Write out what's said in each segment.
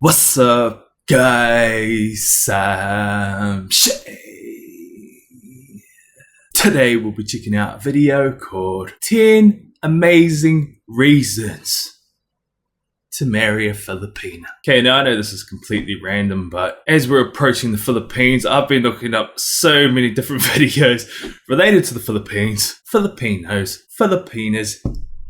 What's up, guys? I'm Shay. Today we'll be checking out a video called 10 Amazing Reasons to Marry a Filipina. Okay, now I know this is completely random, but as we're approaching the Philippines, I've been looking up so many different videos related to the Philippines, Filipinos, Filipinas,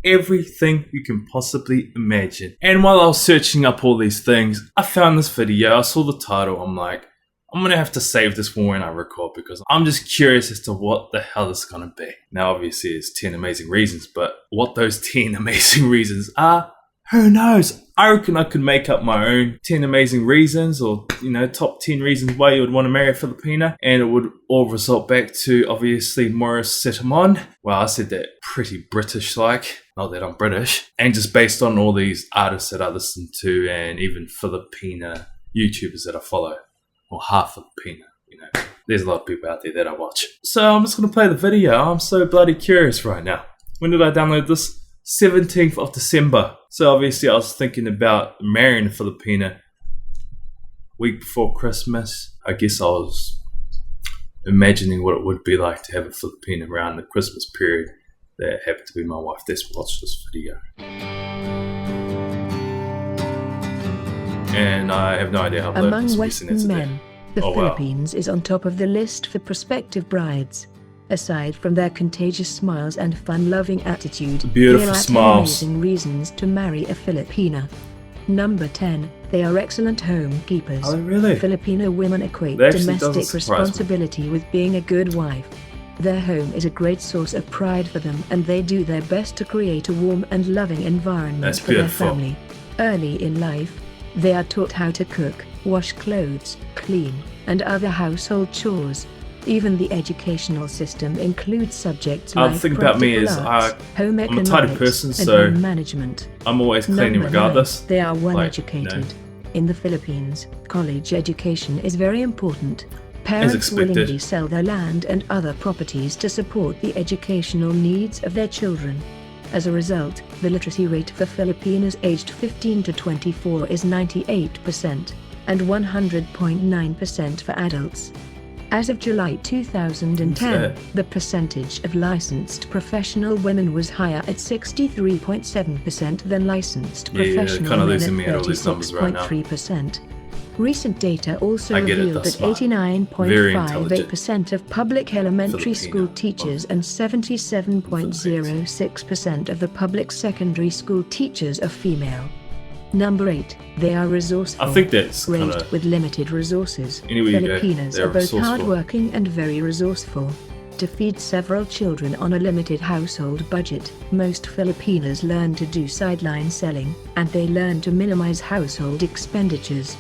everything you can possibly imagine. And while I was searching up all these things, I found this video. I saw the title. I'm like, I'm gonna have to save this for when I record because I'm just curious as to what the hell it's gonna be. Now obviously it's 10 amazing reasons, but what those 10 amazing reasons are, who knows? I reckon I could make up my own 10 amazing reasons, or top 10 reasons why you would want to marry a Filipina, and it would all result back to obviously Morris Setamon. Well, I said that pretty British like, not that I'm British, and just based on all these artists that I listen to and even Filipina YouTubers that I follow, or half Filipina, there's a lot of people out there that I watch. So I'm just going to play the video. I'm so bloody curious right now. When did I download this? 17th of December. So obviously I was thinking about marrying a Filipina week before Christmas. I guess I was imagining what it would be like to have a Filipina around the Christmas period. That happened to be my wife. Let's watch this video. And I have no idea how among Western men, the Philippines is on top of the list for prospective brides. Aside from their contagious smiles and fun-loving attitude, beautiful there are smiles. 10 amazing reasons to marry a Filipina. Number 10. They are excellent homekeepers. Oh, really? Filipino women equate domestic responsibility with being a good wife. Their home is a great source of pride for them, and they do their best to create a warm and loving environment for their family. Early in life, they are taught how to cook, wash clothes, clean, and other household chores. Even the educational system includes subjects like practical arts, home economics, I'm a tidy person, and so home management. I'm always cleaning regardless. 9. They are well educated. In the Philippines, college education is very important. Parents willingly sell their land and other properties to support the educational needs of their children. As a result, the literacy rate for Filipinos aged 15 to 24 is 98%, and 100.9% for adults. As of July 2010, the percentage of licensed professional women was higher at 63.7% than licensed professional men at 36.3%. Recent data also revealed that 89.58% of public elementary school teachers and 77.06% of the public secondary school teachers are female. Number 8. They are resourceful. I think that's raised with limited resources. Filipinas are both hardworking and very resourceful. To feed several children on a limited household budget, most Filipinas learn to do sideline selling, and they learn to minimize household expenditures.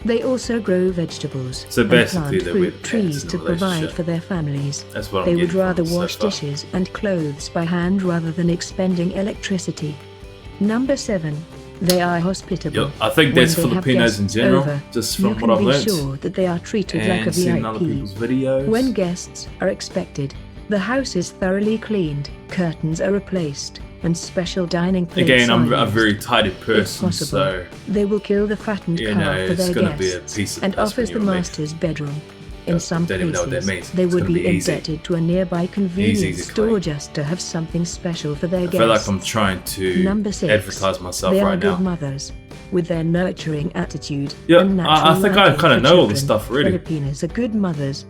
They also grow vegetables and plant fruit trees to provide for their families. They would rather wash dishes and clothes by hand rather than expending electricity. Number 7. They are hospitable. Yep, I think that's Filipinos in general, just from what I've learned. You can be sure that they are treated like a VIP. When guests are expected, the house is thoroughly cleaned, curtains are replaced, and special dining plates Again, I'm a very tidy person, so they will kill the fattened calf for their guests and offers the master's bedroom. In some places, they would be indebted to a nearby convenience store just to have something special for their guests. I feel like I'm trying to advertise myself right now. They are good mothers. With their nurturing attitude and natural I think I kind of know all this stuff already. Filipinas are good mothers.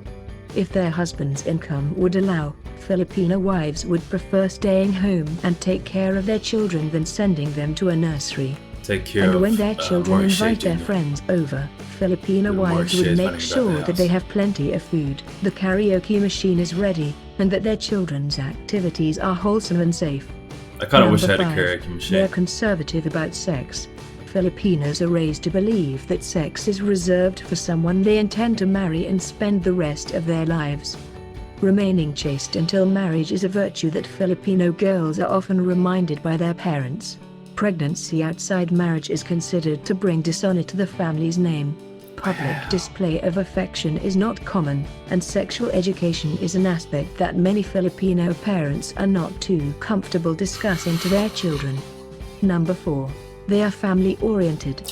If their husband's income would allow, Filipino wives would prefer staying home and take care of their children than sending them to a nursery. And when their children invite their friends over, Filipino wives would make sure that they have plenty of food, the karaoke machine is ready, and that their children's activities are wholesome and safe. I kind of wish I had a karaoke machine. They're conservative about sex. Filipinos are raised to believe that sex is reserved for someone they intend to marry and spend the rest of their lives. Remaining chaste until marriage is a virtue that Filipino girls are often reminded by their parents. Pregnancy outside marriage is considered to bring dishonor to the family's name. Public display of affection is not common, and sexual education is an aspect that many Filipino parents are not too comfortable discussing to their children. Number 4. They are family-oriented.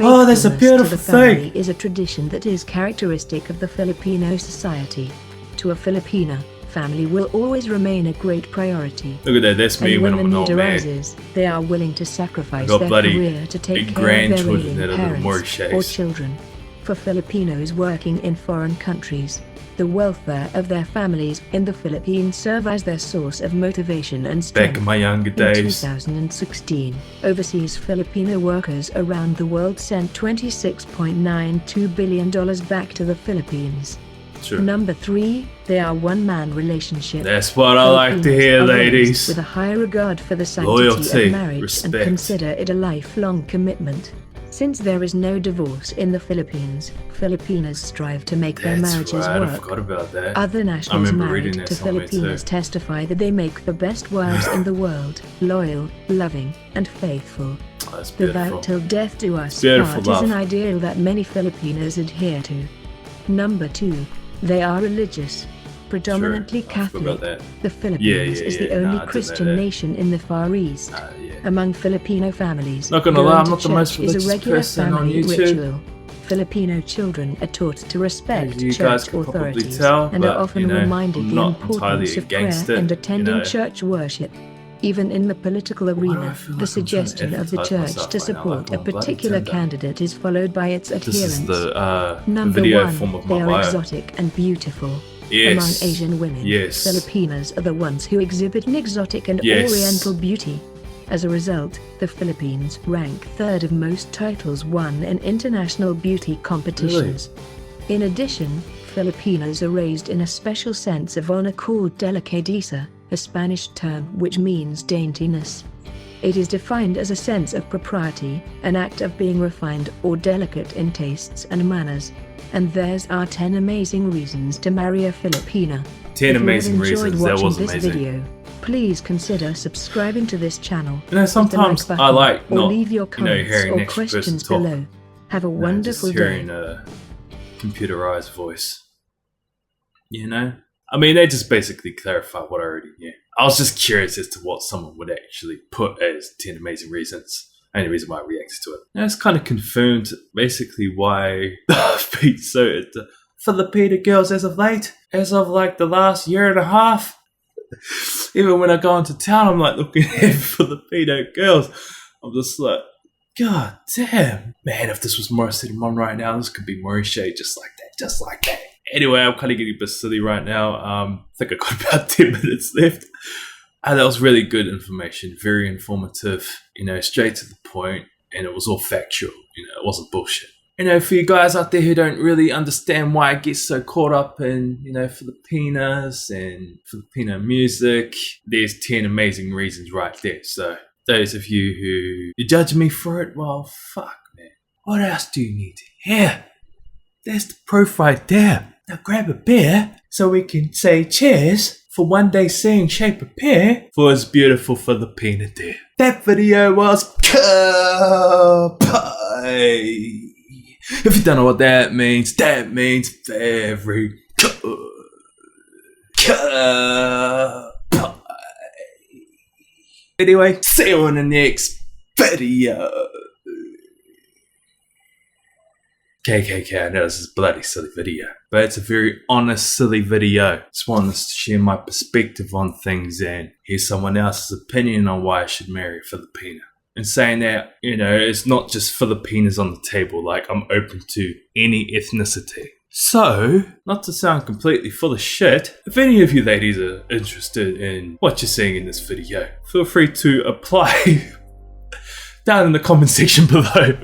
Oh, that's a beautiful thing. Is a tradition that is characteristic of the Filipino society. To a Filipina, family will always remain a great priority. Look at that, that's me when I'm an old man. Arises, they are willing to sacrifice their career to take care of their ailing parents or children. For Filipinos working in foreign countries, the welfare of their families in the Philippines serve as their source of motivation and strength. Back in my younger days. In 2016, overseas Filipino workers around the world sent $26.92 billion back to the Philippines. True. Number 3, they are one-man relationship. That's what I like to hear, ladies. With a high regard for the sanctity Loyalty, of marriage respect. and consider it a lifelong commitment. Since there is no divorce in the Philippines, Filipinas strive to make their marriages work. I forgot about that. Other nationals married to Filipinas testify that they make the best wives in the world, loyal, loving, and faithful. Oh, that's the beautiful. vow till death do us Beautiful part love. is an ideal that many Filipinos adhere to. Number 2, they are religious. Predominantly Catholic, the Philippines is the only Christian nation in the Far East. Among Filipino families, not gonna lie, I'm not the most religious is a regular person on family YouTube. Ritual. Filipino children are taught to respect church authorities tell, and are often reminded the not importance of prayer and attending church worship. Even in the political arena, the suggestion of the church to support a particular candidate is followed by its adherents. This is the Number video 1, form of they my are bio. exotic and beautiful. Yes. Among Asian women, Filipinas are the ones who exhibit an exotic and oriental beauty. As a result, the Philippines rank 3rd of most titles won in international beauty competitions. Really? In addition, Filipinas are raised in a special sense of honor called delicadeza, a Spanish term which means daintiness. It is defined as a sense of propriety, an act of being refined or delicate in tastes and manners. And there's our 10 amazing reasons to marry a Filipina. 10 amazing If you have enjoyed reasons, that watching was this amazing. video, please consider subscribing to this channel. You know, sometimes I like or not, leave your comments hearing or next person questions talk. below. Have a wonderful just day. hearing a computerized voice. You know? I mean, they just basically clarify what I already knew. I was just curious as to what someone would actually put as 10 amazing reasons. Only reason why I reacted to it. And it's kind of confirmed basically why I've been so into Filipino girls as of late. As of like the last year and a half. Even when I go into town, I'm like looking at Filipino girls. I'm just like, God damn. Man, if this was Morris City Mom right now, this could be Shay just like that. Just like that. Anyway, I'm kind of getting a bit silly right now. I think I got about 10 minutes left. That was really good information, very informative, straight to the point, and it was all factual, it wasn't bullshit. For you guys out there who don't really understand why I get so caught up in, Filipinas and Filipino music, there's 10 amazing reasons right there. So those of you who judge me for it, well, fuck, man. What else do you need to hear? There's the proof right there. Now grab a beer so we can say cheers for one day seeing Shay prepare for his beautiful Filipina there. That video was Kapay. If you don't know what that means very good. Kapay. Anyway, see you in the next video. KKK, I know this is a bloody silly video, but it's a very honest, silly video. Just wanted to share my perspective on things and hear someone else's opinion on why I should marry a Filipina. And saying that, it's not just Filipinas on the table, like I'm open to any ethnicity. So, not to sound completely full of shit, if any of you ladies are interested in what you're seeing in this video, feel free to apply down in the comment section below.